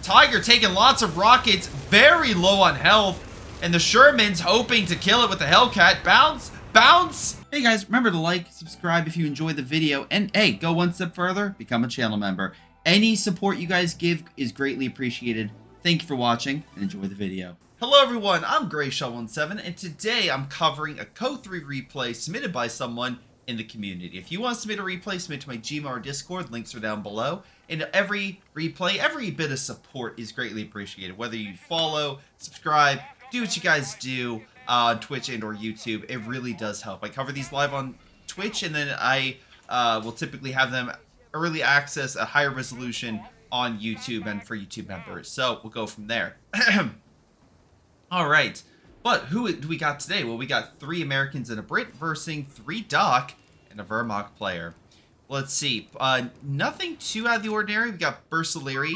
Tiger taking lots of rockets, very low on health. And the Sherman's hoping to kill it with the Hellcat. Bounce, bounce. Hey guys, remember to like, subscribe if you enjoyed the video. And hey, go one step further, become a channel member. Any support you guys give is greatly appreciated. Thank you for watching and enjoy the video. Hello everyone, I'm Greyshot17 and today I'm covering a CoH3 replay submitted by someone in the community. If you want to submit a replay, submit to my Gmail or Discord, links are down below. And every replay, every bit of support is greatly appreciated. Whether you follow, subscribe, do what you guys do on Twitch and or YouTube, it really does help. I cover these live on Twitch and then I will typically have them early access, a higher resolution on YouTube and for YouTube members. So we'll go from there. All right, but who do we got today? Well, we got 3 Americans and a Brit versus 3 Doc and a Vermont player. Let's see, nothing too out of the ordinary. We got Bursaleri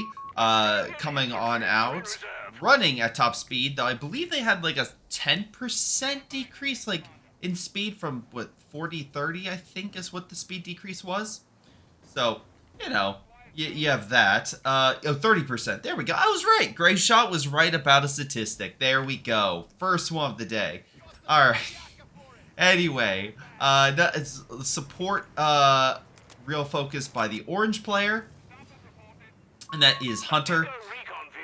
coming on out, running at top speed, though I believe they had like a 10% decrease like in speed from what, 40-30 I think is what the speed decrease was. So, you know, you have that. 30%. There we go. I was right. Greyshot was right about a statistic. There we go. First one of the day. All right. Anyway, it's support real focus by the orange player, and that is Hunter.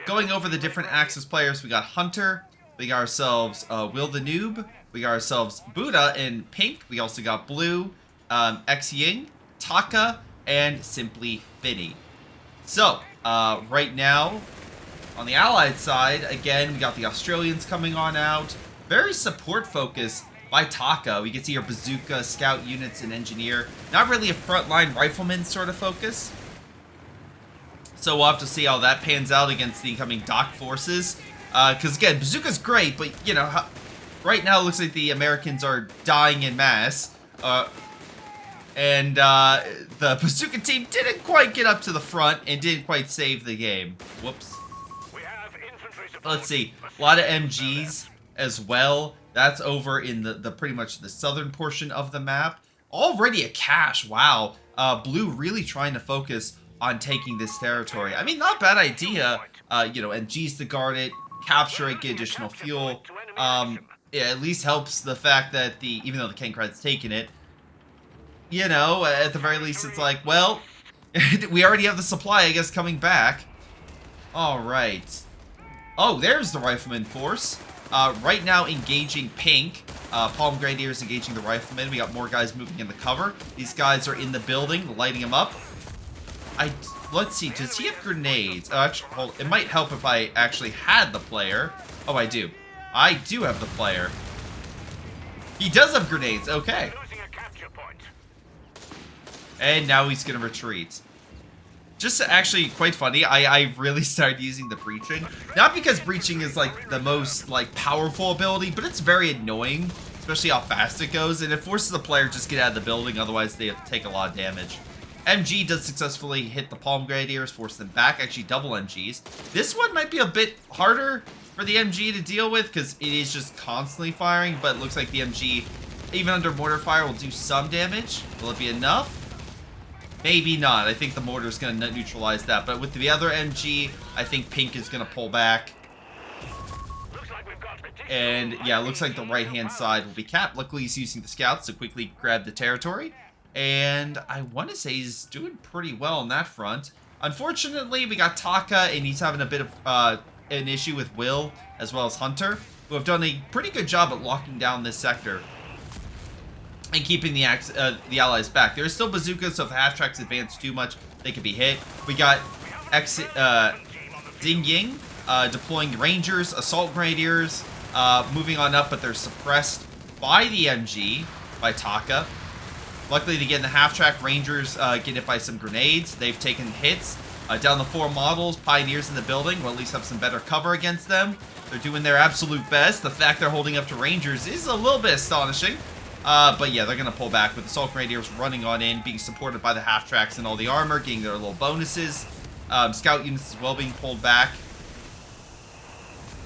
Going over the different Axis players, we got Hunter. We got ourselves Will the Noob. We got ourselves Buddha in pink. We also got blue, X Ying, Taka, and Simply Finny. So, right now, on the Allied side, again, we got the Australians coming on out. Very support focus by Taka. We can see your bazooka, scout units, and engineer. Not really a frontline rifleman sort of focus. So we'll have to see how that pans out against the incoming Doc forces. Because, again, bazooka's great, but, you know, right now it looks like the Americans are dying en masse. And the bazooka team didn't quite get up to the front and didn't quite save the game. Whoops. Let's see. A lot of MGs as well. That's over in the pretty much the southern portion of the map. Already a cache. Wow. Blue really trying to focus on taking this territory. I mean, not a bad idea. You know, MGs to guard it, capture it, get additional fuel. It at least helps the fact that even though the Kenkrad's taken it, you know, at the very least, it's like, well, we already have the supply, I guess, coming back. All right. Oh, there's the Rifleman force. Right now, engaging pink. Palm Grenadiers engaging the Riflemen. We got more guys moving in the cover. These guys are in the building, lighting them up. Let's see, does he have grenades? Oh, actually, well, it might help if I actually had the player. Oh, I do. I do have the player. He does have grenades, okay. And now he's gonna retreat. Just actually quite funny, I really started using the breaching. Not because breaching is like the most like powerful ability, but it's very annoying, especially how fast it goes, and it forces the player to just get out of the building, otherwise they have to take a lot of damage. MG does successfully hit the Palm Grenadiers, force them back, actually double MGs. This one might be a bit harder for the MG to deal with because it is just constantly firing, but it looks like the MG, even under mortar fire, will do some damage. Will it be enough? Maybe not. I think the mortar is going to neutralize that. But with the other MG, I think pink is going to pull back. And yeah, it looks like the right-hand side will be capped. Luckily, he's using the scouts to quickly grab the territory. And I want to say he's doing pretty well on that front. Unfortunately, we got Taka, and he's having a bit of an issue with Will, as well as Hunter, who have done a pretty good job at locking down this sector and keeping the allies back. There's still bazookas, so if the half-tracks advance too much, they could be hit. We got Ding Ying deploying Rangers, Assault Grenadiers, moving on up, but they're suppressed by the MG, by Taka. Luckily, to get in the half-track, Rangers get hit by some grenades. They've taken hits. Down the 4 models, Pioneers in the building will at least have some better cover against them. They're doing their absolute best. The fact they're holding up to Rangers is a little bit astonishing. But yeah, they're going to pull back with the Assault Grenadiers running on in, being supported by the half-tracks and all the armor, getting their little bonuses. Scout units as well being pulled back.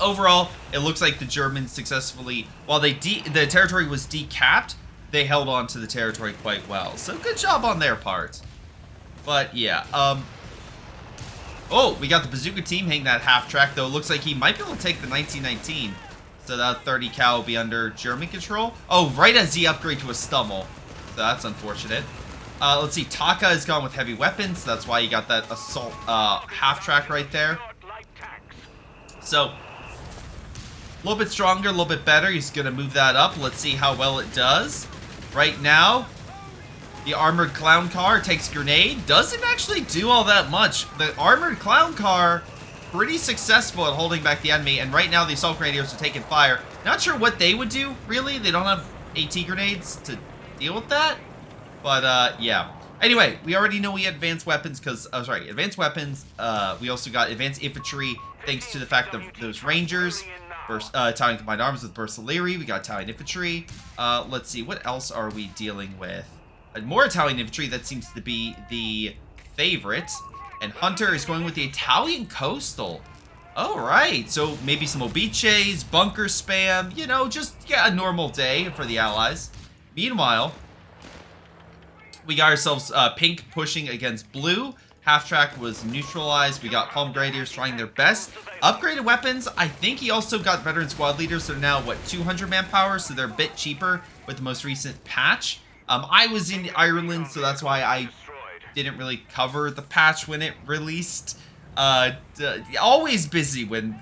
Overall, it looks like the Germans successfully, while the territory was decapped, they held on to the territory quite well. So good job on their part. But yeah, Oh, we got the bazooka team hitting that half track, though. Looks like he might be able to take the 1919. So that 30 cal will be under German control. Oh, right as he upgrades to a Stummel. So that's unfortunate. Let's see. Taka is gone with heavy weapons. So that's why you got that assault half track right there. So a little bit stronger, a little bit better. He's going to move that up. Let's see how well it does. Right now, the armored clown car takes grenade. Doesn't actually do all that much. The armored clown car, pretty successful at holding back the enemy. And right now, the assault grenadiers are taking fire. Not sure what they would do, really. They don't have AT grenades to deal with that. But, yeah. Anyway, we already know we had advanced weapons because, advanced weapons. We also got advanced infantry thanks to the fact that those rangers. Italian combined arms with Bersaglieri. We got Italian infantry. Let's see, what else are we dealing with? More Italian infantry, that seems to be the favorite. And Hunter is going with the Italian coastal. Alright, so maybe some obices, bunker spam, you know, just, yeah, a normal day for the Allies. Meanwhile, we got ourselves pink pushing against blue. Half track was neutralized. We got Palm Grenadiers trying their best. Upgraded weapons. I think he also got veteran squad leaders. They're now, what, 200 manpower? So they're a bit cheaper with the most recent patch. I was in Ireland, so that's why I didn't really cover the patch when it released. Always busy when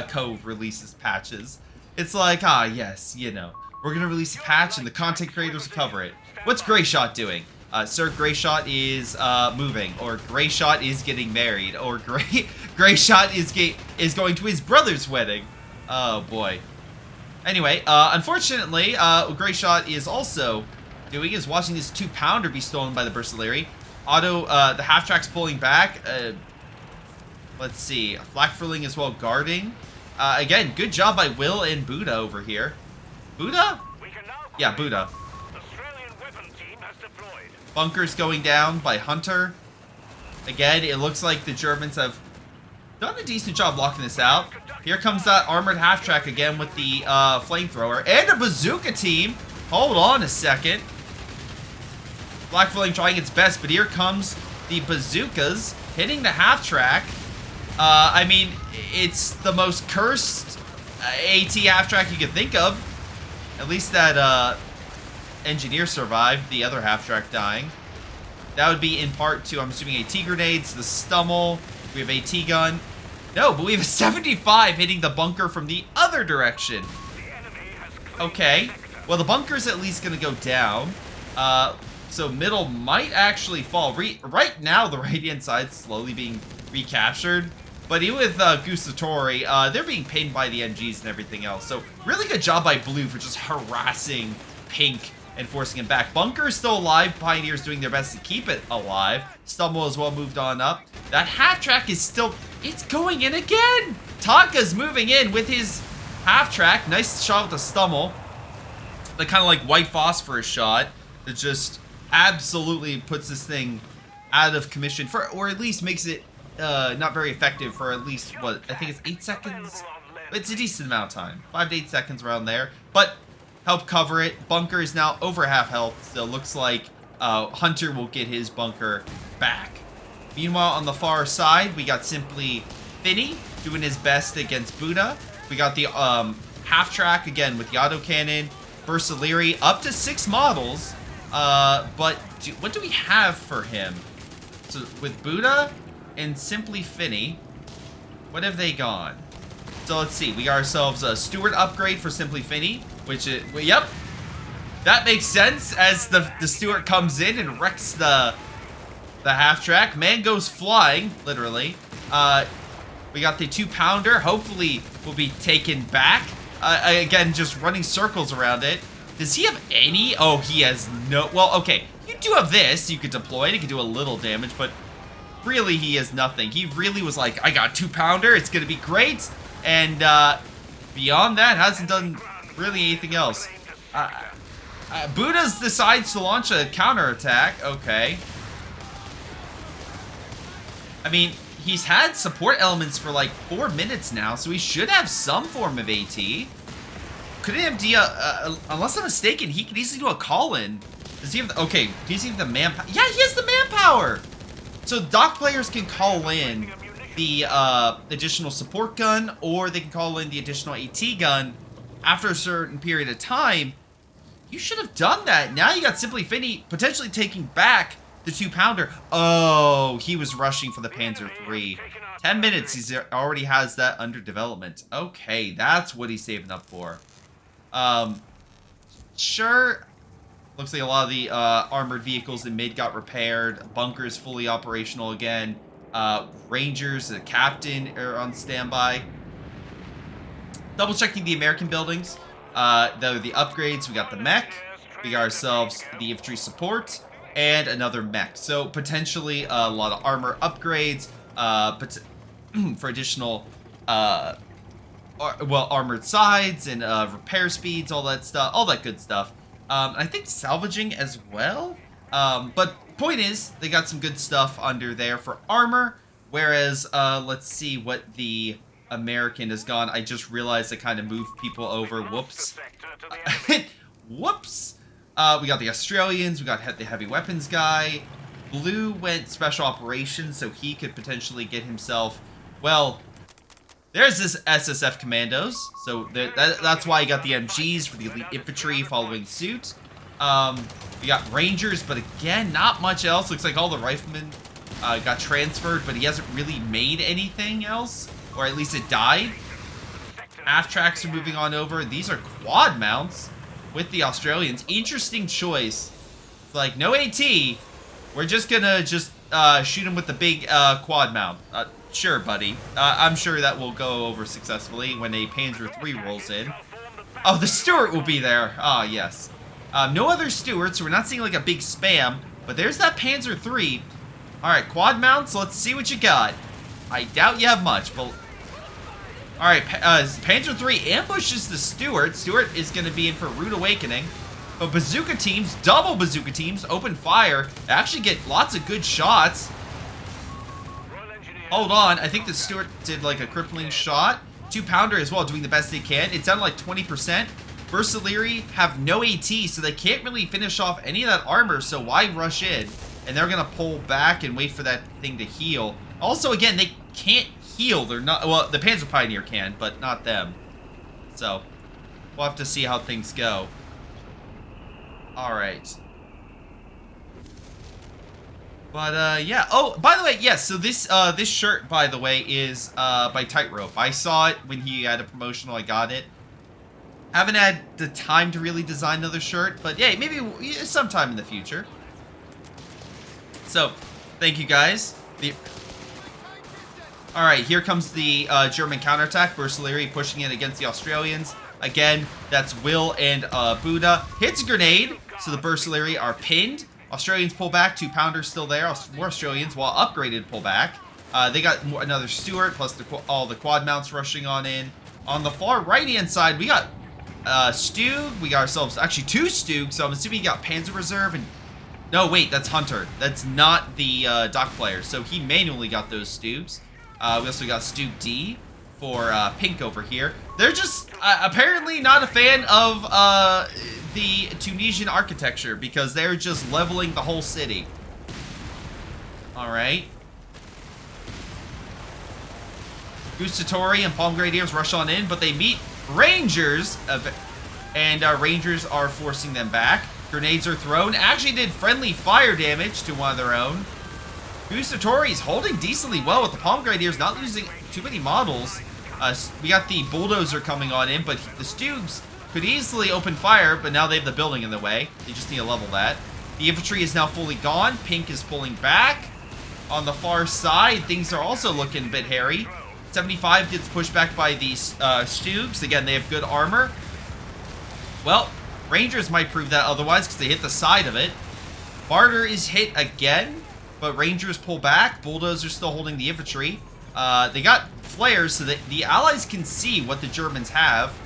Co releases patches. It's like, yes, you know, we're going to release a patch and the content creators will cover it. What's Greyshot doing? Sir Greyshot is moving, or Greyshot is getting married, or Greyshot is going to his brother's wedding. Oh boy. Anyway, unfortunately, Greyshot is also doing is watching this 2-pounder be stolen by the Bersaglieri. Otto, the half track's pulling back. Let's see, flak furling as well guarding. Again, good job by Will and Buddha over here. Buddha? Yeah, Buddha. Bunkers going down by Hunter. Again, it looks like the Germans have done a decent job blocking this out. Here comes that armored half-track again with the flamethrower. And a bazooka team. Hold on a second. Blackfilling trying its best, but here comes the bazookas hitting the half-track. I mean, it's the most cursed AT half-track you could think of. At least that engineer survived, the other half-track dying. That would be in part to, I'm assuming, AT grenades, the Stummel. We have AT gun. No, but we have a 75 hitting the bunker from the other direction. Okay. Well, the bunker's at least going to go down. So middle might actually fall. Right now, the right-hand side's slowly being recaptured. But even with Gustatori, they're being pinned by the NGs and everything else. So really good job by Blue for just harassing Pink and forcing him back. Bunker is still alive. Pioneers doing their best to keep it alive. Stummel as well moved on up. That half-track is still... It's going in again! Taka's moving in with his half-track. Nice shot with the Stummel. The kind of like white phosphorus shot that just absolutely puts this thing out of commission, or at least makes it not very effective for at least, what, I think it's 8 seconds? It's a decent amount of time. 5 to 8 seconds around there. But help cover it. Bunker is now over half health, so it looks like Hunter will get his bunker back. Meanwhile, on the far side, we got simply Finny doing his best against Buddha. We got the half-track again with the autocannon. Bersaglieri up to 6 models. But what do we have for him? So with Buddha and simply Finny, what have they gone? So let's see. We got ourselves a Steward upgrade for simply Finny, which is, well, yep, that makes sense as the Steward comes in and wrecks the half-track. Man goes flying, literally. We got the 2-pounder. Hopefully will be taken back. Again, just running circles around it. Does he have any? Oh, he has no... Well, okay. You do have this. You could deploy it. It could do a little damage, but really he has nothing. He really was like, I got a 2-pounder. It's going to be great. And beyond that, hasn't done really anything else. Buddha decides to launch a counterattack. Okay. I mean, he's had support elements for like 4 minutes now, so he should have some form of AT. Could AMD, unless I'm mistaken, he could easily do a call-in. Does he have the, okay, does he have the manpower? Yeah, he has the manpower! So dock players can call in the additional support gun, or they can call in the additional AT gun after a certain period of time. You should have done that. Now you got Simply Finny potentially taking back the 2-pounder. Oh, he was rushing for the Panzer III. 10 minutes, he already has that under development. Okay, that's what he's saving up for. Sure. Looks like a lot of the armored vehicles in mid got repaired. Bunkers fully operational again. Rangers, the captain are on standby. Double checking the American buildings. The upgrades, we got the mech. We got ourselves the infantry support. And another mech. So potentially a lot of armor upgrades. For additional armored sides and repair speeds, all that stuff, all that good stuff. I think salvaging as well. But point is, they got some good stuff under there for armor. Whereas, let's see what the American has gone. I just realized I kind of moved people over. Whoops. Whoops. We got the Australians. We got the heavy weapons guy. Blue went special operations, so he could potentially get himself. Well, there's this SSF commandos, so that's why he got the MGs for the elite infantry following suit. We got rangers, but again, not much else. Looks like all the riflemen got transferred, but he hasn't really made anything else, or at least it died. Aft tracks are moving on over. These are quad mounts with the Australians. Interesting choice. It's like, no AT. We're just gonna shoot him with the big quad mount. Sure, buddy. I'm sure that will go over successfully when a Panzer III rolls in. Oh, the Stuart will be there. Ah, yes. No other Stuarts, so we're not seeing like a big spam. But there's that Panzer III. Alright, quad mounts, let's see what you got. I doubt you have much, but... Alright, Panzer III ambushes the Stuart. Stuart is going to be in for a rude awakening. But bazooka teams, double bazooka teams, open fire. They actually get lots of good shots. Hold on, I think the Stuart did like a crippling shot. 2-pounder as well, doing the best they can. It's down to like 20%. Bursaleri have no AT, so they can't really finish off any of that armor, so why rush in? And they're gonna pull back and wait for that thing to heal. Also, again, they can't heal. They're not, well, the Panzer Pioneer can, but not them. So, we'll have to see how things go. Alright. But, yeah. Oh, by the way, yes, so this shirt, by the way, is, by Tightrope. I saw it when he had a promotional, I got it. Haven't had the time to really design another shirt, but yeah, maybe sometime in the future. So, thank you guys. Alright, here comes the German counterattack. Bursaleri pushing in against the Australians. Again, that's Will and Buddha. Hits a grenade, so the Bursaleri are pinned. Australians pull back, 2-pounder still there. More Australians, while upgraded, pull back. They got another Stuart, plus all the quad mounts rushing on in. On the far right-hand side, we got Stug. We got ourselves, actually 2 Stugs, so I'm assuming you got Panzer Reserve and... No, wait, that's Hunter. That's not the dock player, so he manually got those Stugs. We also got Stug D for Pink over here. They're just apparently not a fan of the Tunisian architecture because they're just leveling the whole city. Alright. Gustatori and Palm Grenadiers rush on in, but they meet Rangers, and Rangers are forcing them back. Grenades are thrown. Actually did friendly fire damage to one of their own. Gustatori's holding decently well with the Palm Grenadiers, not losing too many models. We got the Bulldozer coming on in, but the Stugs could easily open fire, but now they have the building in the way. They just need to level that. The infantry is now fully gone. Pink is pulling back. On the far side, things are also looking a bit hairy. 75 gets pushed back by these Stugs. Again, they have good armor. Well, Rangers might prove that otherwise because they hit the side of it. Barter is hit again, but Rangers pull back. Bulldozer's still holding the infantry. They got flares so that the Allies can see what the Germans have.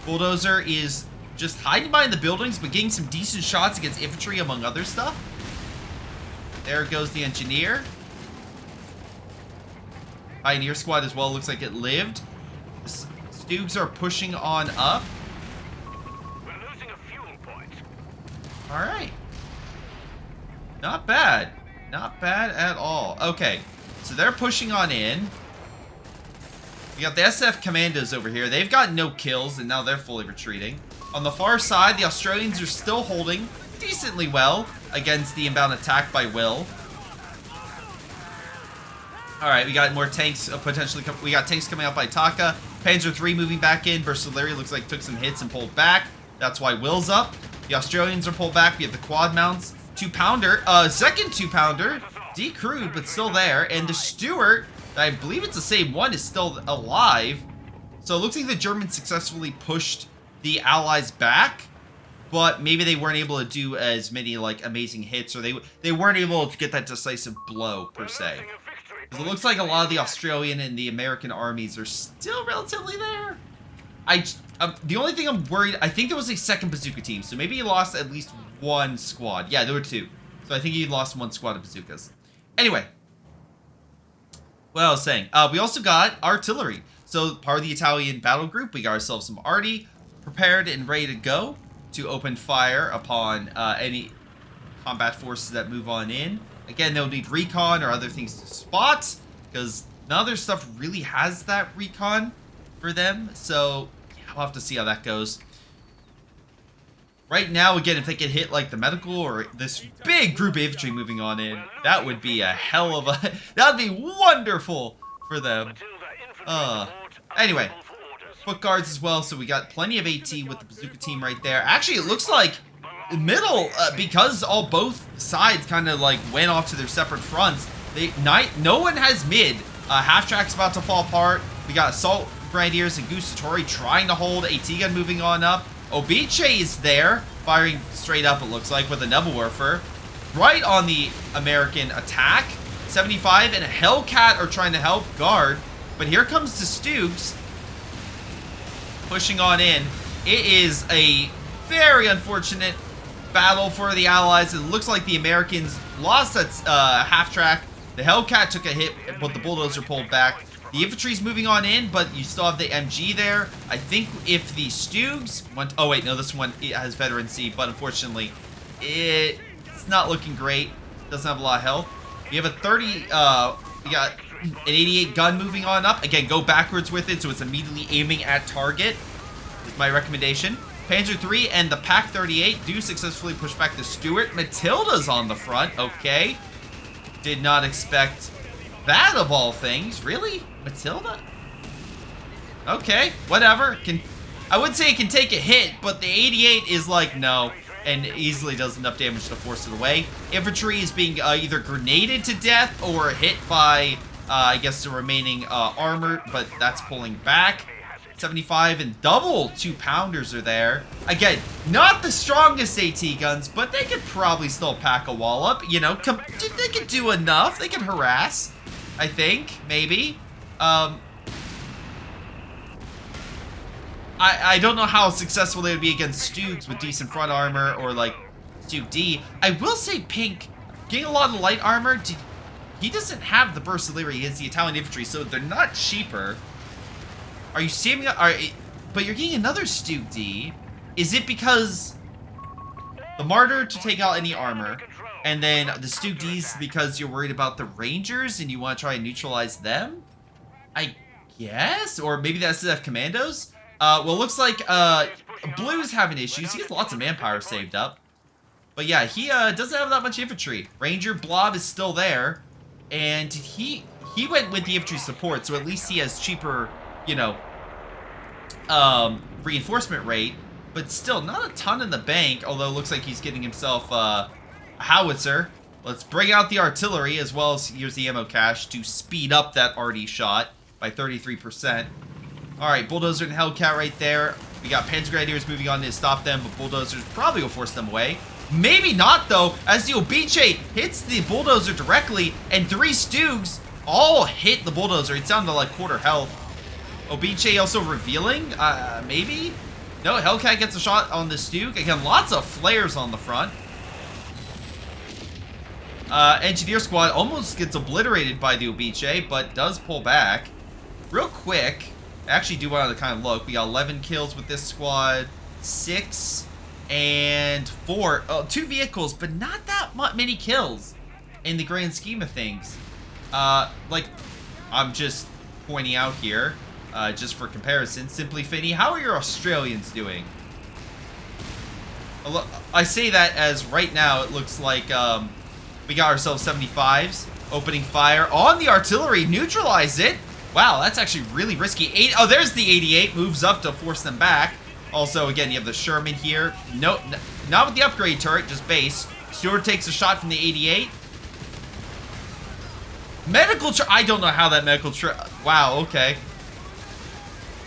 Bulldozer is just hiding behind the buildings, but getting some decent shots against infantry, among other stuff. There goes the engineer. Pioneer squad as well, looks like it lived. Stugs are pushing on up. We're losing a fuel point. Alright. Not bad. Not bad at all. Okay, so they're pushing on in. We got the SF Commandos over here. They've got no kills, and now they're fully retreating. On the far side, the Australians are still holding decently well against the inbound attack by Will. Alright, we got more tanks potentially. We got tanks coming out by Taka. Panzer III moving back in. Burstillery looks like took some hits and pulled back. That's why Will's up. The Australians are pulled back. We have the quad mounts. 2-pounder. Second 2-pounder. Decrewed, but still there. And the Stuart, I believe it's the same one, is still alive. So it looks like the Germans successfully pushed the Allies back. But maybe they weren't able to do as many, like, amazing hits. Or they weren't able to get that decisive blow, per se. Because it looks like a lot of the Australian and the American armies are still relatively there. The only thing I'm worried, I think there was a second bazooka team, so maybe he lost at least one squad. Yeah, there were two. So I think he lost one squad of bazookas. Anyway, what I was saying, we also got artillery. So part of the Italian battle group, we got ourselves some arty prepared and ready to go to open fire upon any combat forces that move on in. Again, they'll need recon or other things to spot, because none of their stuff really has that recon for them. So yeah, we'll have to see how that goes. Right now, again, if they could hit like the medical or this big group of infantry moving on in, that would be a hell of a... that would be wonderful for them. Anyway, foot guards as well, so we got plenty of AT with the bazooka team right there. Actually, it looks like middle, because both sides kind of like went off to their separate fronts. No one has mid. Half track's about to fall apart. We got assault grenadiers and Gustatori trying to hold. AT gun moving on up. Obiche is there, firing straight up. It looks like with a Nebelwerfer, right on the American attack. 75 and a Hellcat are trying to help guard, but here comes the Stoogs pushing on in. It is a very unfortunate battle for the Allies. It looks like the Americans lost that half track. The Hellcat took a hit, but the bulldozer pulled back. The infantry's moving on in, but you still have the MG there. I think if the Stoogs went... oh, wait, no, this one has veterancy, but unfortunately, it's not looking great. Doesn't have a lot of health. We have a 30... we got an 88 gun moving on up. Again, go backwards with it, so it's immediately aiming at target. Is my recommendation. Panzer III and the Pack 38 do successfully push back the Stuart. Matilda's on the front. Okay. Did not expect that of all things. Really? Matilda? Okay. Whatever. I would say it can take a hit, but the 88 is like, no. And easily does enough damage to force it away. Infantry is being either grenaded to death or hit by, I guess, the remaining armor, but that's pulling back. 75 and double 2-pounders are there. Again, not the strongest AT guns, but they could probably still pack a wallop. You know, they could do enough. They could harass, I think, maybe. I don't know how successful they would be against Stoogs with decent front armor or like Stoog D. I will say Pink, getting a lot of light armor, he doesn't have the Burstillery, he has the Italian infantry, so they're not cheaper. Are you saving up? But you're getting another Stoog D. Is it because the Martyr to take out any armor, and then the Stoog D's because you're worried about the Rangers and you want to try and neutralize them? I guess? Or maybe the SSF Commandos? Well, it looks like Blue's having issues. He has lots of manpower saved up. But yeah, he doesn't have that much infantry. Ranger Blob is still there. And he went with the infantry support, so at least he has cheaper, you know, reinforcement rate. But still, not a ton in the bank, although it looks like he's getting himself a howitzer. Let's bring out the artillery, as well as here's the ammo cache to speed up that arty shot by 33%. Alright, Bulldozer and Hellcat right there. We got Panzer Grenadiers moving on to stop them, but Bulldozers probably will force them away. Maybe not, though, as the Obiche hits the Bulldozer directly, and 3 Stoogs all hit the Bulldozer. It's down to like quarter health. Obiche also revealing? Maybe? No, Hellcat gets a shot on the Stoog. Again, lots of flares on the front. Engineer Squad almost gets obliterated by the Obiche, but does pull back. Real quick, I actually do want to kind of look. We got 11 kills with this squad, 6 and 4. 2 vehicles, but not that many kills in the grand scheme of things. Like, I'm just pointing out here. just for comparison. Simply Finny, how are your Australians doing? I say that as right now it looks like we got ourselves 75s. Opening fire on the artillery, neutralize it. Wow, that's actually really risky. Oh, there's the 88, moves up to force them back. Also, again, you have the Sherman here. No, not with the upgrade turret, just base. Stewart takes a shot from the 88. Medical truck, I don't know how that medical truck, wow, okay.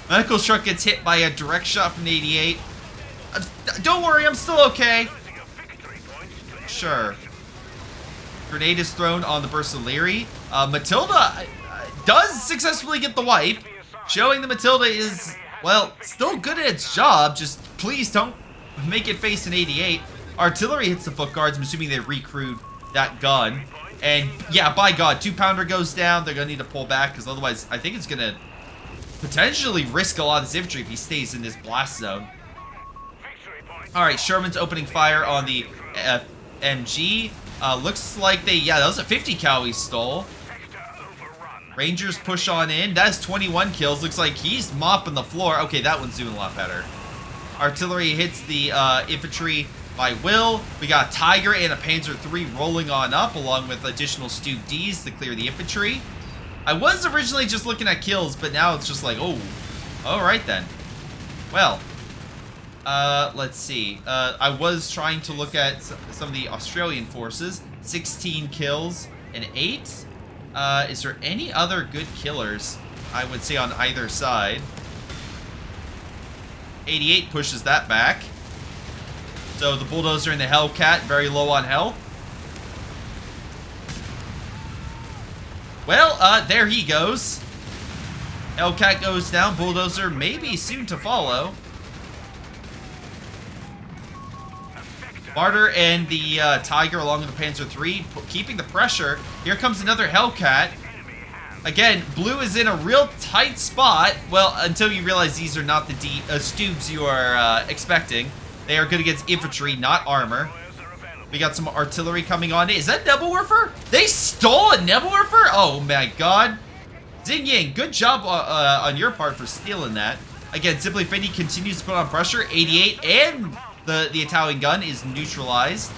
Medical truck gets hit by a direct shot from the 88. Don't worry, I'm still okay. Sure. Grenade is thrown on the Bersaglieri. Matilda does successfully get the wipe, showing that Matilda is, well, still good at its job. Just please don't make it face an 88. Artillery hits the foot guards. I'm assuming they recruit that gun. And yeah, by God, 2-pounder goes down. They're gonna need to pull back because otherwise, I think it's gonna potentially risk a lot of his infantry if he stays in this blast zone. All right, Sherman's opening fire on the MG. Looks like they, yeah, that was a 50 cal he stole. Rangers push on in. That's 21 kills. Looks like he's mopping the floor. Okay, that one's doing a lot better. Artillery hits the infantry by will. We got Tiger and a Panzer III rolling on up, along with additional Stu Ds to clear the infantry. I was originally just looking at kills, but now it's just like, oh, all right then. Well, let's see. I was trying to look at some of the Australian forces. 16 kills and 8. Is there any other good killers, I would say, on either side? 88 pushes that back. So the Bulldozer and the Hellcat, very low on health. Well, there he goes. Hellcat goes down. Bulldozer maybe soon to follow. Martyr and the Tiger along with the Panzer III keeping the pressure. Here comes another Hellcat. Again, blue is in a real tight spot. Well, until you realize these are not the Stubes you are expecting. They are good against infantry, not armor. We got some artillery coming on. Is that Nebelwerfer? They stole a Nebelwerfer? Oh my God. Xing Yang, good job on your part for stealing that. Again, Simply Finny continues to put on pressure. 88 and the Italian gun is neutralized.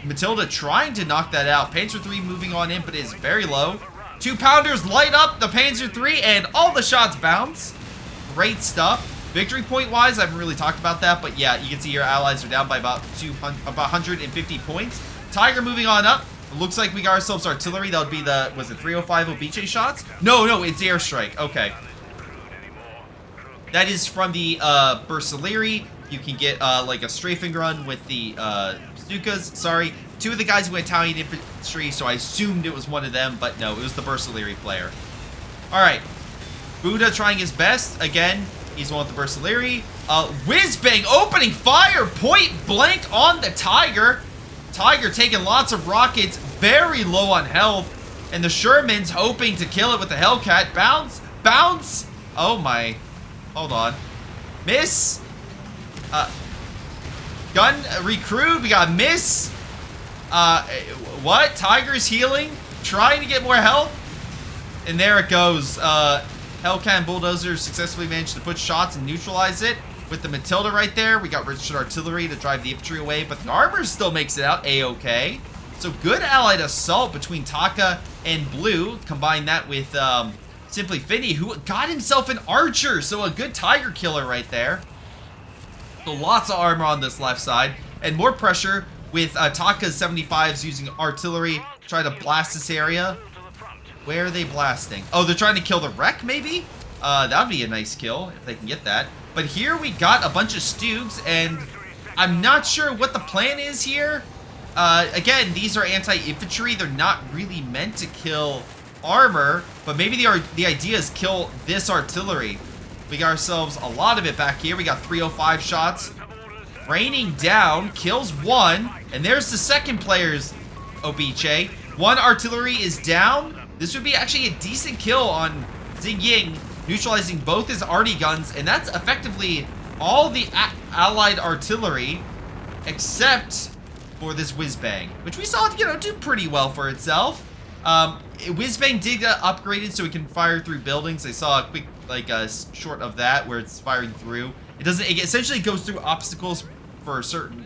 Matilda trying to knock that out. Panzer III moving on in, but is very low. 2-pounders light up the Panzer III, and all the shots bounce. Great stuff. Victory point wise, I haven't really talked about that, but yeah, you can see your allies are down by about 150 points. Tiger moving on up. It looks like we got ourselves artillery. That would be the, was it 305 Obiche shots? No, it's airstrike. Okay. That is from the Bersaglieri. You can get like a strafing run with the Stukas. Sorry, 2 of the guys who went Italian infantry, so I assumed it was one of them, but no, it was the Bersaglieri player. All right, Buddha trying his best again. He's one with the Bersaglieri. Whiz-bang opening fire point blank on the Tiger. Tiger taking lots of rockets, very low on health, and the Sherman's hoping to kill it with the Hellcat. Bounce, bounce. Oh my, hold on, miss. Gun recruit, we got miss. What? Tiger's healing, trying to get more health. And there it goes. Hellcat and Bulldozer successfully managed to put shots and neutralize it. With the Matilda right there, we got Richard Artillery to drive the infantry away, but the armor still makes it out A-okay. So good allied assault between Taka and Blue. Combine that with Simply Finny, who got himself an archer. So a good Tiger killer right there. So lots of armor on this left side, and more pressure with Taka's 75s using artillery to try to blast this area. Where are they blasting? Oh, they're trying to kill the wreck, maybe? That would be a nice kill if they can get that. But here we got a bunch of Stugs, and I'm not sure what the plan is here. Again, these are anti-infantry. They're not really meant to kill armor, but maybe the idea is kill this artillery. We got ourselves a lot of it back here. We got 305 shots. Raining down, kills 1, and there's the second player's Obiche. 1 artillery is down. This would be actually a decent kill on Xing Yang, neutralizing both his arty guns, and that's effectively all the allied artillery, except for this Whiz-bang, which we saw, you know, do pretty well for itself. Whiz-bang did get upgraded so it can fire through buildings. I saw a quick like short of that, where it's firing through. It doesn't. It essentially goes through obstacles for a certain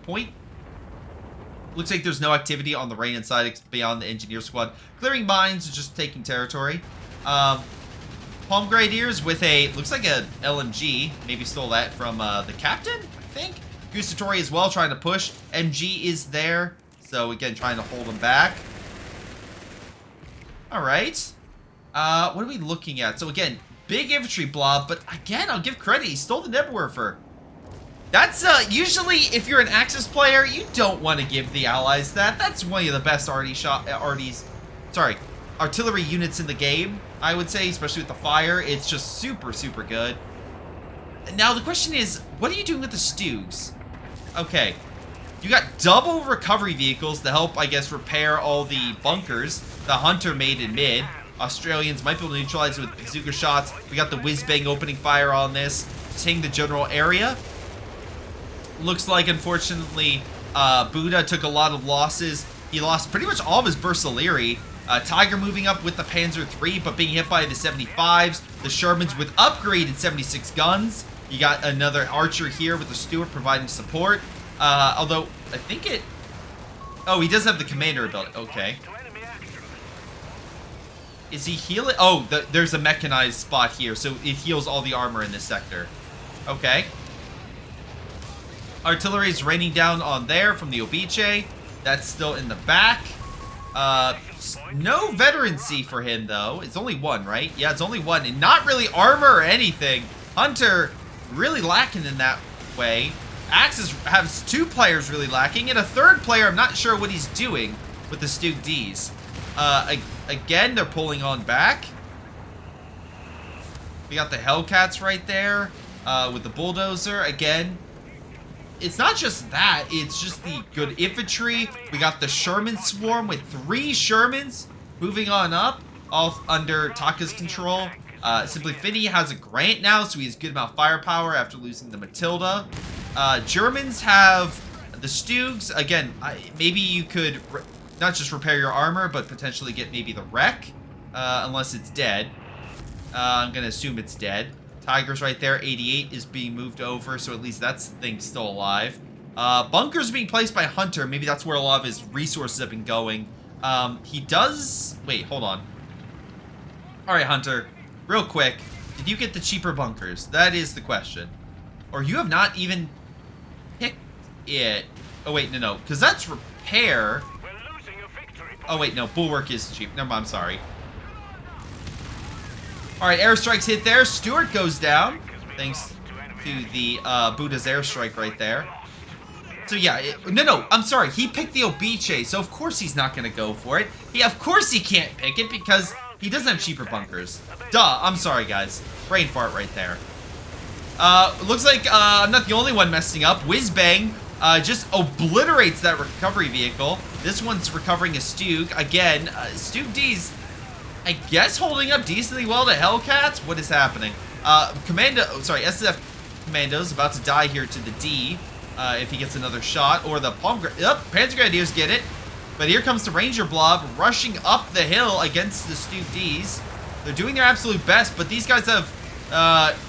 point. Looks like there's no activity on the right-hand side beyond the engineer squad. Clearing mines, just taking territory. Palm Grenadiers with a, looks like a LMG. Maybe stole that from the captain, I think. Gustatori as well, trying to push. MG is there. So again, trying to hold him back. Alright. What are we looking at? So again, big infantry blob, but again, I'll give credit. He stole the Nebwerfer. That's, usually, if you're an Axis player, you don't want to give the allies that. That's one of the best artillery units in the game, I would say, especially with the fire. It's just super, super good. Now, the question is, what are you doing with the Stoogs? Okay. You got double recovery vehicles to help, I guess, repair all the bunkers the Hunter made in mid. Australians might be able to neutralize it with bazooka shots. We got the whiz-bang opening fire on this, hitting the general area. Looks like, unfortunately, Buddha took a lot of losses. He lost pretty much all of his Bersaglieri. Tiger moving up with the Panzer III, but being hit by the 75s. The Shermans with upgraded 76 guns. You got another archer here with the Stuart providing support. Although, I think it... Oh, he does have the commander ability. Okay. Is he healing? Oh, there's a mechanized spot here, so it heals all the armor in this sector. Okay. Artillery is raining down on there from the Obiche. That's still in the back. No veterancy for him, though. It's only one, right? Yeah, it's only one. And not really armor or anything. Hunter really lacking in that way. Axis has 2 players really lacking. And a 3rd player, I'm not sure what he's doing with the Stug Ds. Again, they're pulling on back. We got the Hellcats right there with the Bulldozer. Again, it's not just that, it's just the good infantry. We got the Sherman swarm with 3 Shermans moving on up, all under Taka's control. Simply Finney has a Grant now, so he has good amount of firepower after losing the Matilda. Germans have the Stugs. Again, maybe you could not just repair your armor, but potentially get maybe the wreck, unless it's dead. I'm gonna assume it's dead. Tiger's right there. 88 is being moved over, so at least that thing's still alive. Bunkers being placed by Hunter. Maybe that's where a lot of his resources have been going. He does... Wait, hold on. Alright, Hunter. Real quick. Did you get the cheaper bunkers? That is the question. Or you have not even picked it. Oh, wait, no. Because that's repair. Oh, wait, no. Bulwark is cheap. Never mind, I'm sorry. Alright, airstrikes hit there. Stuart goes down. Thanks to the Buddha's airstrike right there. So yeah, no, I'm sorry. He picked the Obiche, so of course he's not going to go for it. Of course he can't pick it because he doesn't have cheaper bunkers. Duh, I'm sorry, guys. Brain fart right there. Looks like I'm not the only one messing up. Whizbang just obliterates that recovery vehicle. This one's recovering a Stug. Again, Stug D's... I guess holding up decently well to Hellcats. What is happening? SF Commando's about to die here to the D if he gets another shot. Or the Panzer Grenadiers get it. But here comes the Ranger Blob rushing up the hill against the Stug Ds. They're doing their absolute best, but these guys have,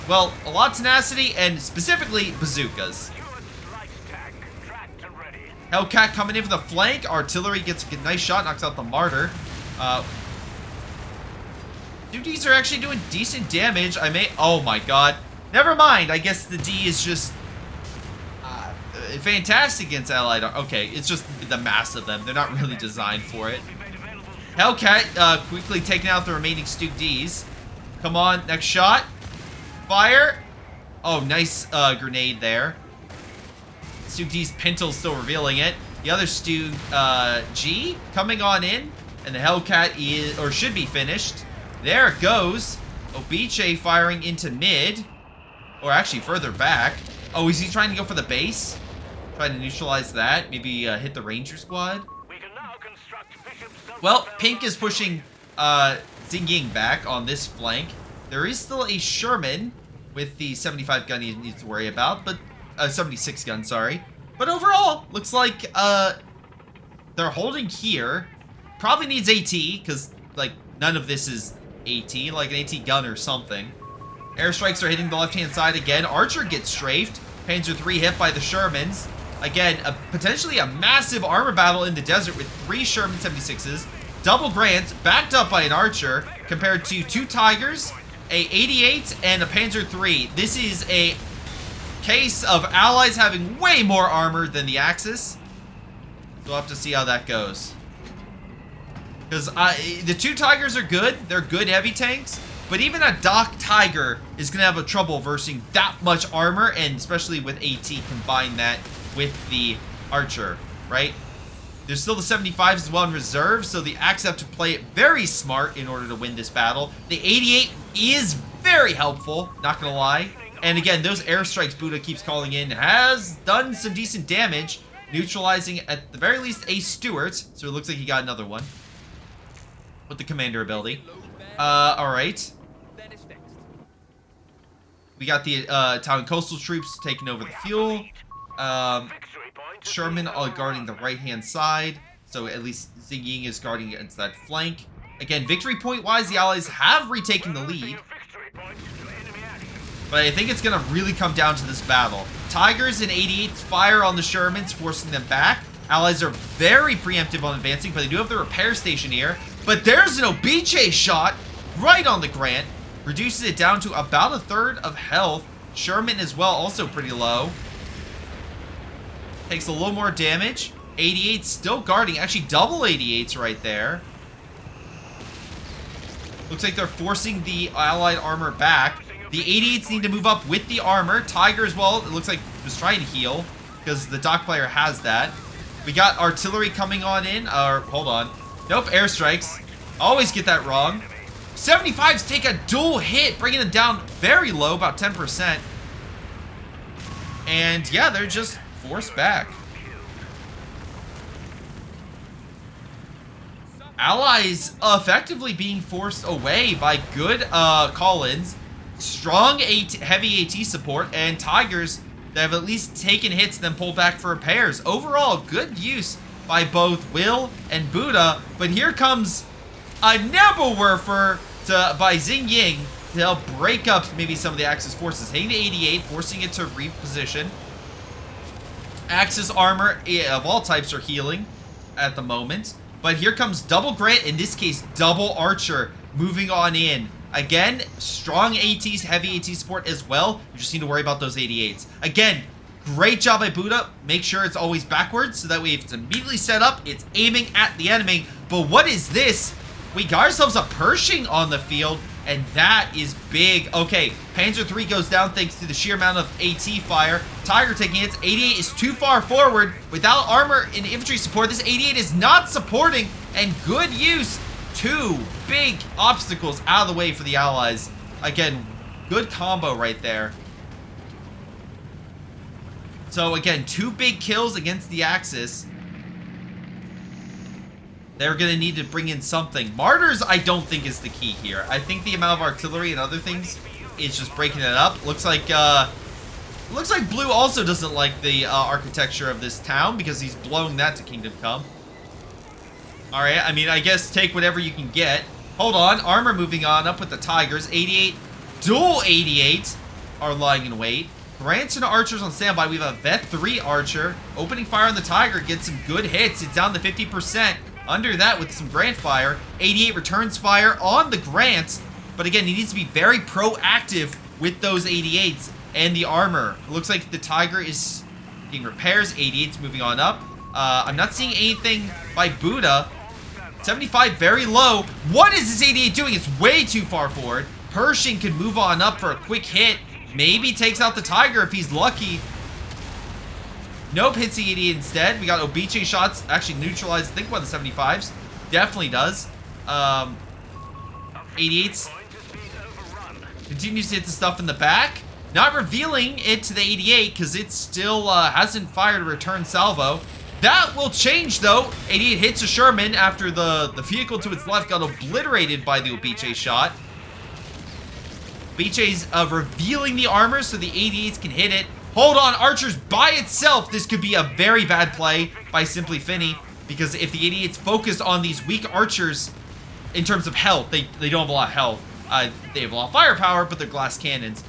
well, a lot of tenacity and specifically bazookas. Hellcat coming in for the flank. Artillery gets a nice shot, knocks out the Martyr. Ds are actually doing decent damage. Oh my god. Never mind. I guess the D is just fantastic against allied. Okay, it's just the mass of them. They're not really designed for it. Hellcat quickly taking out the remaining Stug Ds. Come on, next shot. Fire. Oh, nice grenade there. Stug D's Pintel's still revealing it. The other Stug G coming on in. And the Hellcat is, or should be finished. There it goes. Obiche firing into mid. Or actually further back. Oh, is he trying to go for the base? Trying to neutralize that. Maybe hit the Ranger squad. Well, Pink is pushing Xingying back on this flank. There is still a Sherman with the 75 gun he needs to worry about. But 76 gun, sorry. But overall, looks like they're holding here. Probably needs AT, because like none of this is AT, like an AT gun or something. Airstrikes are hitting the left-hand side again. Archer gets strafed. Panzer III hit by the Shermans. Again, potentially a massive armor battle in the desert with 3 Sherman 76s, double Grants, backed up by an Archer, compared to 2 Tigers, a 88, and a Panzer III. This is a case of allies having way more armor than the Axis. We'll have to see how that goes. Because the 2 Tigers are good. They're good heavy tanks. But even a Doc Tiger is going to have a trouble versing that much armor. And especially with AT, combine that with the Archer, right? There's still the 75s as well in reserve. So the Axis have to play it very smart in order to win this battle. The 88 is very helpful, not going to lie. And again, those airstrikes Buddha keeps calling in has done some decent damage, neutralizing at the very least a Stuart. So it looks like he got another one with the commander ability. Alright. We got the Italian coastal troops taking over the fuel. Sherman are guarding the right-hand side. So at least Xing Ying is guarding against that flank. Again, victory point-wise, the Allies have retaken the lead. But I think it's going to really come down to this battle. Tigers and 88s fire on the Shermans, forcing them back. Allies are very preemptive on advancing, but they do have the repair station here. But there's an Obiche shot right on the Grant. Reduces it down to about a third of health. Sherman as well, also pretty low. Takes a little more damage. 88 still guarding. Actually, double 88s right there. Looks like they're forcing the allied armor back. The 88s need to move up with the armor. Tiger as well, it looks like was trying to heal because the Doc player has that. We got artillery coming on in. Hold on. Nope, airstrikes. Always get that wrong. 75s take a dual hit, bringing them down very low, about 10%. And yeah, they're just forced back. Allies effectively being forced away by good call-ins, strong heavy AT support, and Tigers that have at least taken hits then pull back for repairs. Overall, good use by both Will and Buddha, but here comes a Nebelwerfer by Xing Ying to help break up maybe some of the Axis forces. Hitting the 88, forcing it to reposition. Axis armor of all types are healing at the moment. But here comes double Grant, in this case, double Archer, moving on in. Again, strong ATs, heavy AT support as well. You just need to worry about those 88s. Again, great job by Buddha. Make sure it's always backwards, so that way if it's immediately set up, it's aiming at the enemy. But what is this? We got ourselves a Pershing on the field, and that is big. Okay, Panzer III goes down thanks to the sheer amount of AT fire. Tiger taking hits. 88 is too far forward. Without armor and infantry support, this 88 is not supporting, and good use. 2 big obstacles out of the way for the Allies. Again, good combo right there. So again, 2 big kills against the Axis. They're going to need to bring in something. Martyrs, I don't think, is the key here. I think the amount of artillery and other things is just breaking it up. Looks like Blue also doesn't like the architecture of this town because he's blowing that to Kingdom Come. Alright, I mean, I guess take whatever you can get. Hold on, armor moving on up with the Tigers. 88, dual 88 are lying in wait. Grants and Archers on standby. We have a Vet 3 Archer. Opening fire on the Tiger, gets some good hits. It's down to 50%. Under that with some Grant fire. 88 returns fire on the Grant. But again, he needs to be very proactive with those 88s and the armor. It looks like the Tiger is getting repairs. 88's moving on up. I'm not seeing anything by Buddha. 75 very low. What is this 88 doing? It's way too far forward. Pershing could move on up for a quick hit. Maybe takes out the Tiger if he's lucky. Nope, hits the 88 instead. We got Obiche shots actually neutralized. I think one of the 75s. Definitely does. 88s. Continues to hit the stuff in the back. Not revealing it to the 88 because it still hasn't fired a return salvo. That will change though. 88 hits a Sherman after the vehicle to its left got obliterated by the Obiche shot. Obiche's revealing the armor so the 88s can hit it. Hold on, Archers by itself. This could be a very bad play by Simply Finney because if the 88s focus on these weak Archers, in terms of health, they don't have a lot of health. They have a lot of firepower, but they're glass cannons.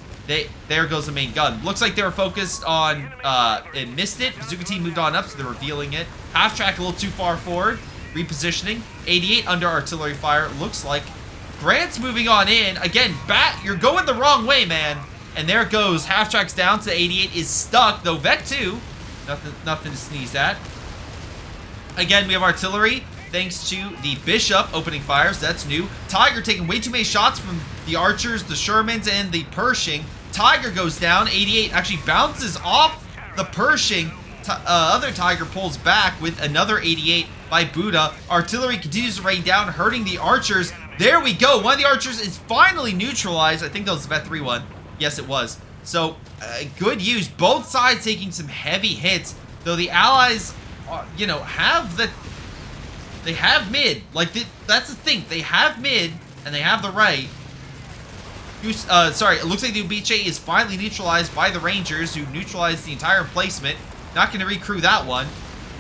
There goes the main gun. Looks like they were focused on, and missed it. Bazooka team moved on up, so they're revealing it. Half track a little too far forward. Repositioning. 88 under artillery fire. Looks like Grant's moving on in. Again, you're going the wrong way, man. And there it goes. Half track's down to 88 is stuck, though Vet 2. Nothing to sneeze at. Again, we have artillery. Thanks to the Bishop opening fires. That's new. Tiger taking way too many shots from the archers, the Shermans, and the Pershing. Tiger goes down. 88 actually bounces off the Pershing. Other Tiger pulls back with another 88 by Buddha. Artillery continues to rain down, hurting the archers. There we go. One of the archers is finally neutralized. I think that was the Vet 3 one. Yes, it was. So, good use. Both sides taking some heavy hits. Though the Allies, you know, they have mid. Like, that's the thing. They have mid, and they have the right. Sorry, it looks like the Ubiche is finally neutralized by the Rangers, who neutralized the entire emplacement. Not going to recrew that one.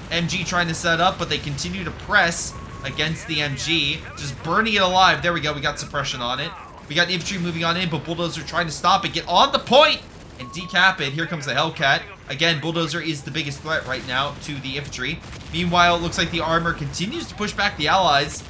MG trying to set up, but they continue to press against the MG. Just burning it alive. There we go. We got suppression on it. We got infantry moving on in, but Bulldozer trying to stop it. Get on the point and decap it. Here comes the Hellcat. Again, Bulldozer is the biggest threat right now to the infantry. Meanwhile, it looks like the armor continues to push back the Allies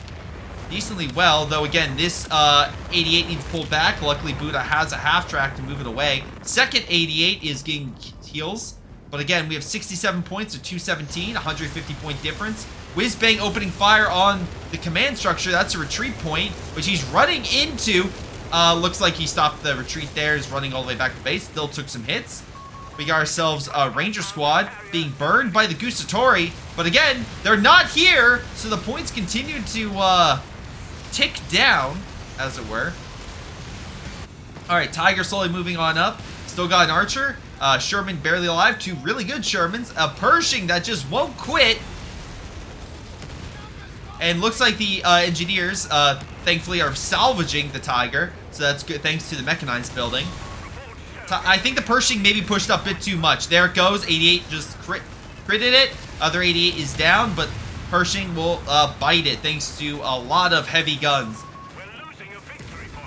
decently well, though again, this 88 needs pulled back. Luckily, Buddha has a half track to move it away. Second 88 is getting heals, but again, we have 67 points to 217, 150 point difference. Whizbang opening fire on the command structure. That's a retreat point, which he's running into. Looks like he stopped the retreat there. He's running all the way back to base. Still took some hits. We got ourselves a Ranger squad being burned by the Gustatori. But again, they're not here, so the points continue to tick down, as it were. All right, Tiger slowly moving on up. Still got an Archer. Sherman barely alive. Two really good Shermans. A Pershing that just won't quit. And looks like the engineers, thankfully, are salvaging the Tiger. So that's good, thanks to the mechanized building. I think the Pershing maybe pushed up a bit too much. There it goes. 88 just critted it. Other 88 is down, but Pershing will bite it thanks to a lot of heavy guns.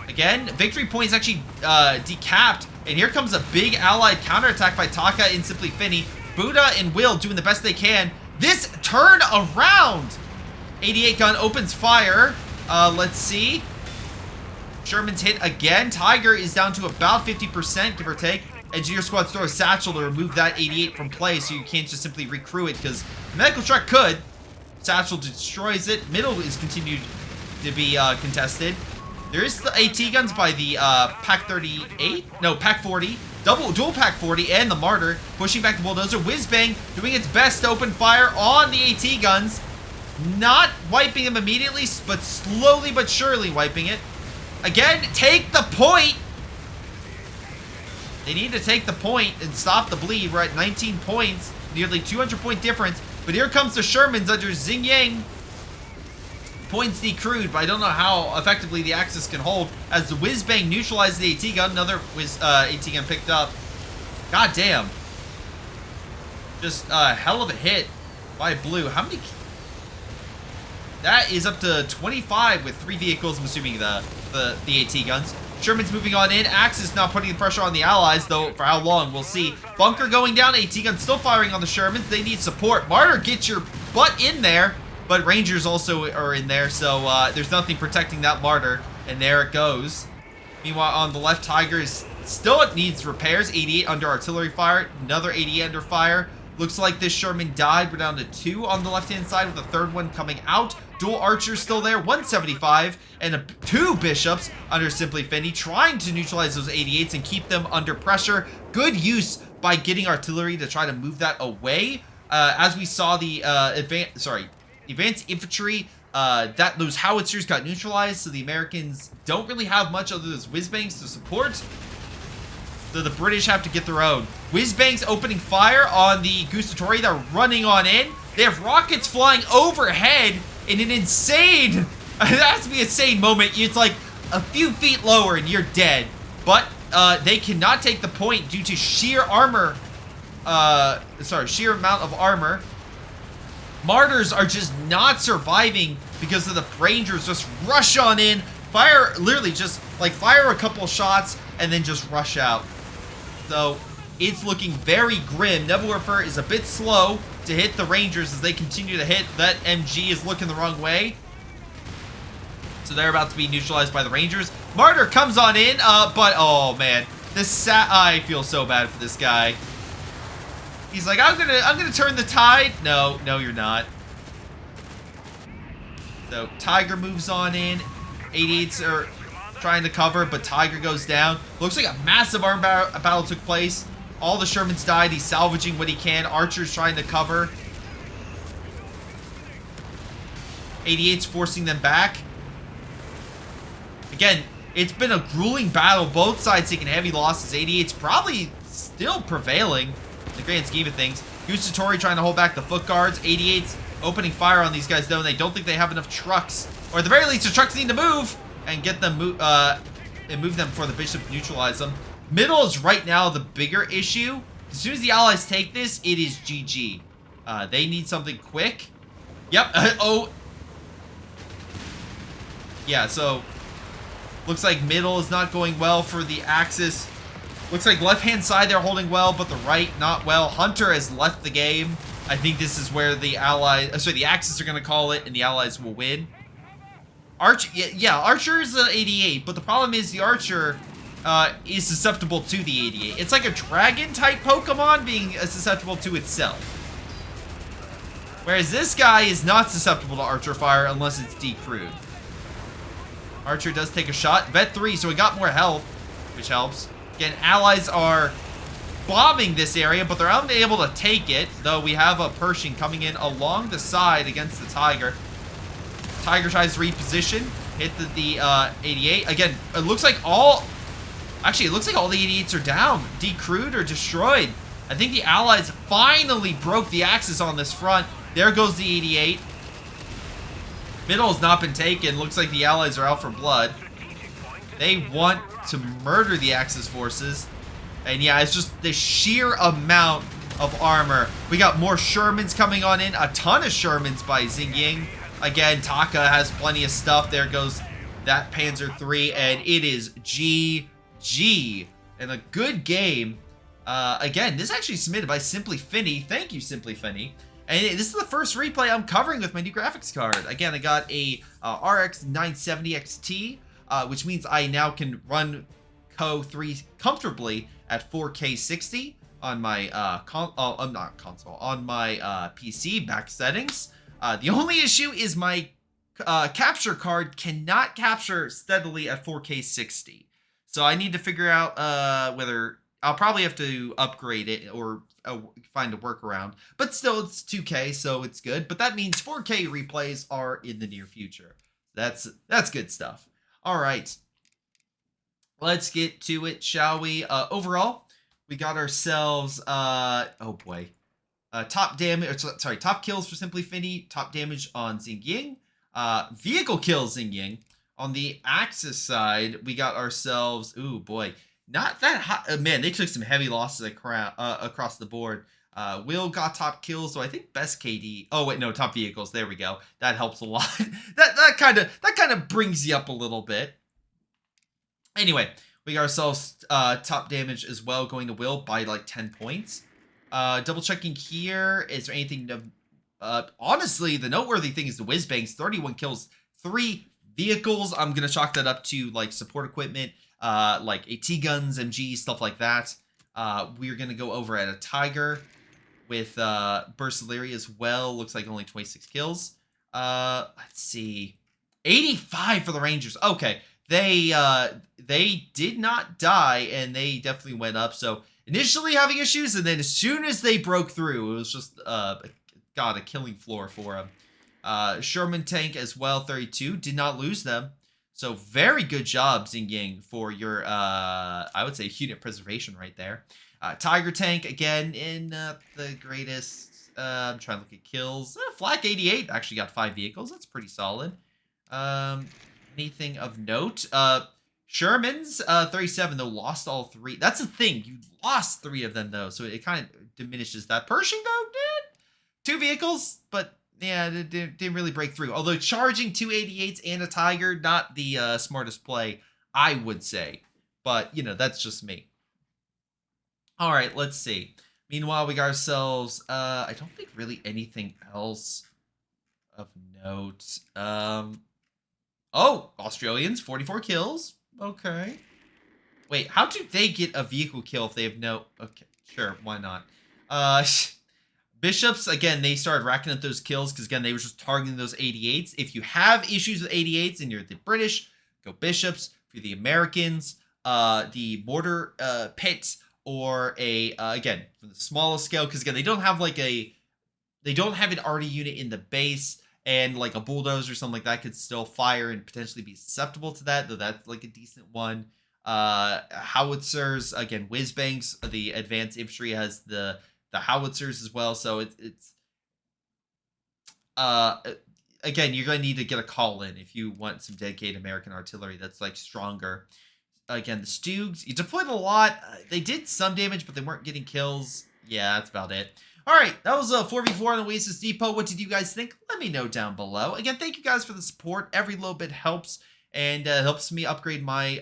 Again, victory point is actually decapped. And here comes a big allied counterattack by Taka and Simply Finny. Buddha and Will doing the best they can. This turn around! 88 gun opens fire. Let's see. Sherman's hit again. Tiger is down to about 50%, give or take. Engineer squads throw a satchel to remove that 88 from play, so you can't just simply recrew it, because the medical truck could. Satchel destroys it. Middle is continued to be contested. There is the AT guns by the Pack 38. No, Pack 40. Dual Pack 40 and the Martyr pushing back the Bulldozer. Whizbang doing its best to open fire on the AT guns. Not wiping them immediately, but slowly but surely wiping it. Again, take the point. They need to take the point and stop the bleed. We're at 19 points, nearly 200 point difference. But here comes the Shermans under Xing Yang. Points decrewed, but I don't know how effectively the Axis can hold. As the Whizbang neutralizes the AT gun, another AT gun picked up. God damn. Just a hell of a hit by Blue. How many? That is up to 25 with 3 vehicles, I'm assuming the AT guns. Sherman's moving on in. Axis now putting the pressure on the Allies, though for how long, we'll see. Bunker going down. AT guns still firing on the Shermans. They need support. Martyr, get your butt in there. But Rangers also are in there, so there's nothing protecting that Martyr. And there it goes. Meanwhile, on the left, Tiger is still, it needs repairs. 88 under artillery fire. Another 88 under fire. Looks like this Sherman died. We're down to 2 on the left-hand side with the third one coming out. Dual Archers still there, 175, and 2 Bishops under Simply Finny, trying to neutralize those 88s and keep them under pressure. Good use by getting artillery to try to move that away. As we saw the advanced infantry, those howitzers got neutralized, so the Americans don't really have much other than those whizbangs to support. So the British have to get their own. Whizbangs opening fire on the Gustatori. They're running on in. They have rockets flying overhead in an insane, it has to be an insane moment. It's like a few feet lower and you're dead. But they cannot take the point due to sheer armor, sheer amount of armor. Martyrs are just not surviving because of the Rangers just rush on in, fire, literally just like fire a couple shots and then just rush out. So it's looking very grim. Nebelwerfer is a bit slow to hit the Rangers as they continue to hit. That MG is looking the wrong way. So they're about to be neutralized by the Rangers. Martyr comes on in, but oh man, I feel so bad for this guy. He's like, I'm gonna turn the tide. No, you're not. So Tiger moves on in. 88s are trying to cover, but Tiger goes down. Looks like a massive arm battle took place. All the Shermans died. He's salvaging what he can. Archer's trying to cover. 88's forcing them back. Again, it's been a grueling battle. Both sides taking heavy losses. 88's probably still prevailing in the grand scheme of things. Gustatori trying to hold back the foot guards. 88's opening fire on these guys, though, and they don't think they have enough trucks. Or at the very least, the trucks need to move and get them move them before the bishop neutralize them. Middle is right now the bigger issue. As soon as the allies take this, it is GG. They need something quick. Yep. Oh. Yeah, so looks like middle is not going well for the Axis. Looks like left-hand side they're holding well, but the right not well. Hunter has left the game. I think this is where the the Axis are going to call it, and the allies will win. Yeah, Archer is an 88, but the problem is the Archer is susceptible to the 88. It's like a dragon-type Pokemon being susceptible to itself. Whereas this guy is not susceptible to Archer fire unless it's decrewed. Archer does take a shot. Vet 3, so he got more health, which helps. Again, allies are bombing this area, but they're unable to take it, though we have a Pershing coming in along the side against the Tiger. Tiger tries to reposition, hit the 88. Again, it looks like all the 88s are down, decrewed or destroyed. I think the allies finally broke the Axis on this front. There goes the 88. Middle has not been taken. Looks like the allies are out for blood. They want to murder the Axis forces. And yeah, it's just the sheer amount of armor. We got more Shermans coming on in. A ton of Shermans by Xingying. Again, Taka has plenty of stuff. There goes that Panzer III. And it is GG. And a good game. Again, this is actually submitted by Simply Finny. Thank you, Simply Finny. And this is the first replay I'm covering with my new graphics card. Again, I got a RX 970 XT, which means I now can run CoH3 comfortably at 4K 60 on my on my PC back settings. The only issue is my capture card cannot capture steadily at 4K 60. So I need to figure out whether I'll probably have to upgrade it or find a workaround. But still, it's 2K, so it's good. But that means 4K replays are in the near future. That's good stuff. All right. Let's get to it, shall we? Overall, we got ourselves, oh boy. Top kills for Simply Finny, top damage on Xingying, vehicle kills Xingying. On the Axis side, we got ourselves, ooh boy, not that hot. Man, they took some heavy losses across the board. Will got top kills, so I think best KD. Oh wait, no, top vehicles. There we go. That helps a lot. that kind of brings you up a little bit. Anyway, we got ourselves top damage as well, going to Will by like 10 points. Double checking here. Is there anything to... honestly, the noteworthy thing is the Whizbangs. 31 kills, 3 vehicles. I'm going to chalk that up to like support equipment, like AT guns, MG, stuff like that. We're going to go over at a Tiger with Bursaleri as well. Looks like only 26 kills. Let's see. 85 for the Rangers. Okay. They did not die, and they definitely went up. So initially having issues, and then as soon as they broke through, it was just a killing floor for them. Sherman tank as well, 32, did not lose them. So very good job, Xingying, for your I would say unit preservation right there. Tiger tank again in the greatest. I'm trying to look at kills. Flak 88 actually got 5 vehicles. That's pretty solid. Anything of note? Sherman's 37 though lost all 3. That's the thing. You lost 3 of them though, so it kind of diminishes that. Pershing though did 2 vehicles, but yeah, it didn't really break through. Although charging 288s and a Tiger, not the smartest play, I would say. But, you know, that's just me. All right, let's see. Meanwhile, we got ourselves, I don't think really anything else of note. Oh, Australians, 44 kills. Okay. Wait, how do they get a vehicle kill if they have no... Okay, sure, why not? Bishops, again, they started racking up those kills because, again, they were just targeting those 88s. If you have issues with 88s and you're the British, go Bishops. If you're the Americans, the Mortar Pits, or again, from the smallest scale, because, again, they don't have, like, they don't have an arty unit in the base, and, like, a bulldozer or something like that could still fire and potentially be susceptible to that, though that's, like, a decent one. Howitzers, again, whiz-bangs, the advanced infantry has the howitzers as well, so it's again, you're going to need to get a call in if you want some dedicated American artillery that's like stronger. Again, the Stoogs, you deployed a lot. They did some damage, but they weren't getting kills. Yeah, that's about it. All right, that was a 4v4 on the Oasis Depot. What did you guys think? Let me know down below. Again, thank you guys for the support. Every little bit helps, and helps me upgrade my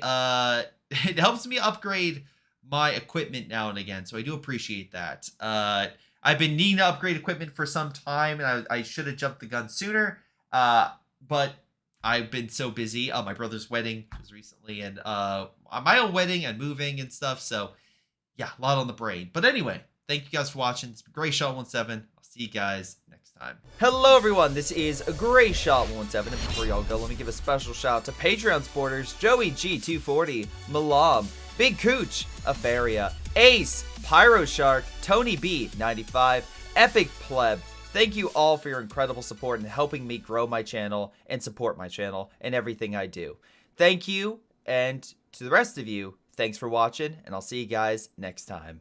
it helps me upgrade my equipment now and again, so I do appreciate that. I've been needing to upgrade equipment for some time, and I should have jumped the gun sooner, but I've been so busy. My brother's wedding was recently, and my own wedding and moving and stuff, so yeah, a lot on the brain. But anyway, thank you guys for watching. It's been Greyshot17. I'll see you guys next time. Hello everyone, this is Greyshot17, and before y'all go, let me give a special shout out to Patreon supporters Joey G240, Milam, Big Cooch, Aphyria, Ace, Pyro Shark, Tonybee 95, Epic Pleb. Thank you all for your incredible support and helping me grow my channel and support my channel and everything I do. Thank you, and to the rest of you, thanks for watching, and I'll see you guys next time.